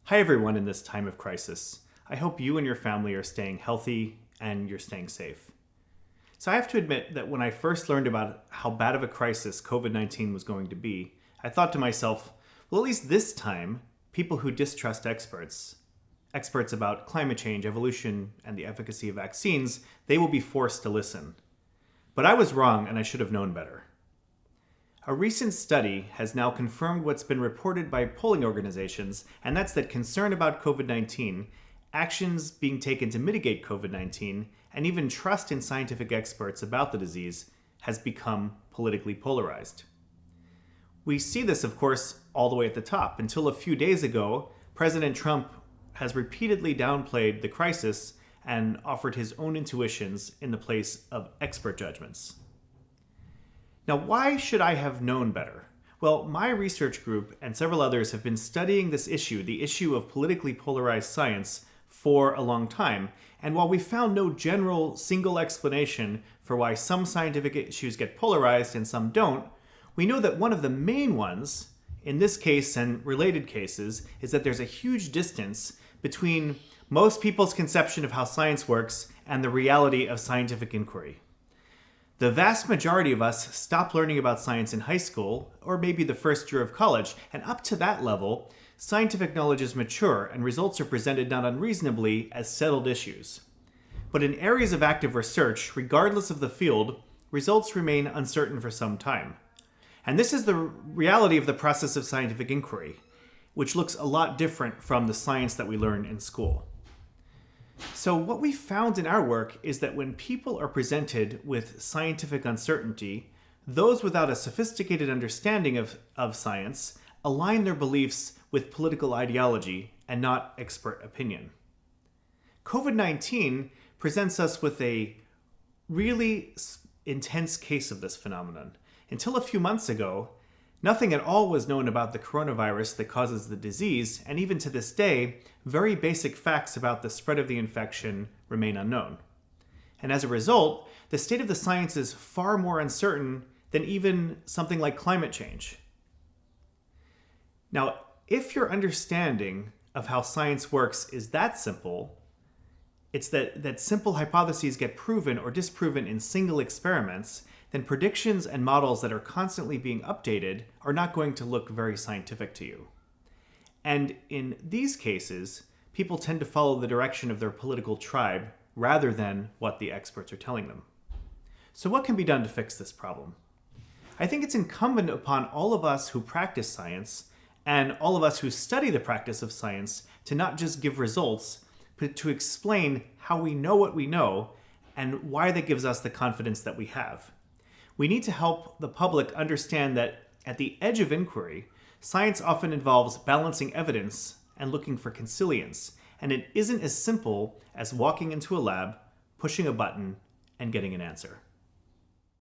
Hi everyone in this time of crisis. I hope you and your family are staying healthy and you're staying safe. So I have to admit that when I first learned about how bad of a crisis COVID-19 was going to be, I thought to myself, well, at least this time, people who distrust experts about climate change, evolution, and the efficacy of vaccines, they will be forced to listen. But I was wrong and I should have known better. A recent study has now confirmed what's been reported by polling organizations, and that's that concern about COVID-19, actions being taken to mitigate COVID-19, and even trust in scientific experts about the disease has become politically polarized. We see this, of course, all the way at the top. Until a few days ago, President Trump has repeatedly downplayed the crisis and offered his own intuitions in the place of expert judgments. Now, why should I have known better? Well, my research group and several others have been studying this issue, the issue of politically polarized science, for a long time. And while we found no general single explanation for why some scientific issues get polarized and some don't, we know that one of the main ones, in this case and related cases, is that there's a huge distance between most people's conception of how science works and the reality of scientific inquiry. The vast majority of us stop learning about science in high school, or maybe the first year of college, and up to that level, scientific knowledge is mature and results are presented not unreasonably as settled issues. But in areas of active research, regardless of the field, results remain uncertain for some time. And this is the reality of the process of scientific inquiry, which looks a lot different from the science that we learn in school. So what we found in our work is that when people are presented with scientific uncertainty, those without a sophisticated understanding of science align their beliefs with political ideology and not expert opinion. COVID-19 presents us with a really intense case of this phenomenon. Until a few months ago, nothing at all was known about the coronavirus that causes the disease, and even to this day, very basic facts about the spread of the infection remain unknown. And as a result, the state of the science is far more uncertain than even something like climate change. Now, if your understanding of how science works is that simple, it's that simple hypotheses get proven or disproven in single experiments, then predictions and models that are constantly being updated are not going to look very scientific to you. And in these cases, people tend to follow the direction of their political tribe rather than what the experts are telling them. So what can be done to fix this problem? I think it's incumbent upon all of us who practice science and all of us who study the practice of science to not just give results, but to explain how we know what we know and why that gives us the confidence that we have. We need to help the public understand that at the edge of inquiry, science often involves balancing evidence and looking for consilience, and it isn't as simple as walking into a lab, pushing a button, and getting an answer.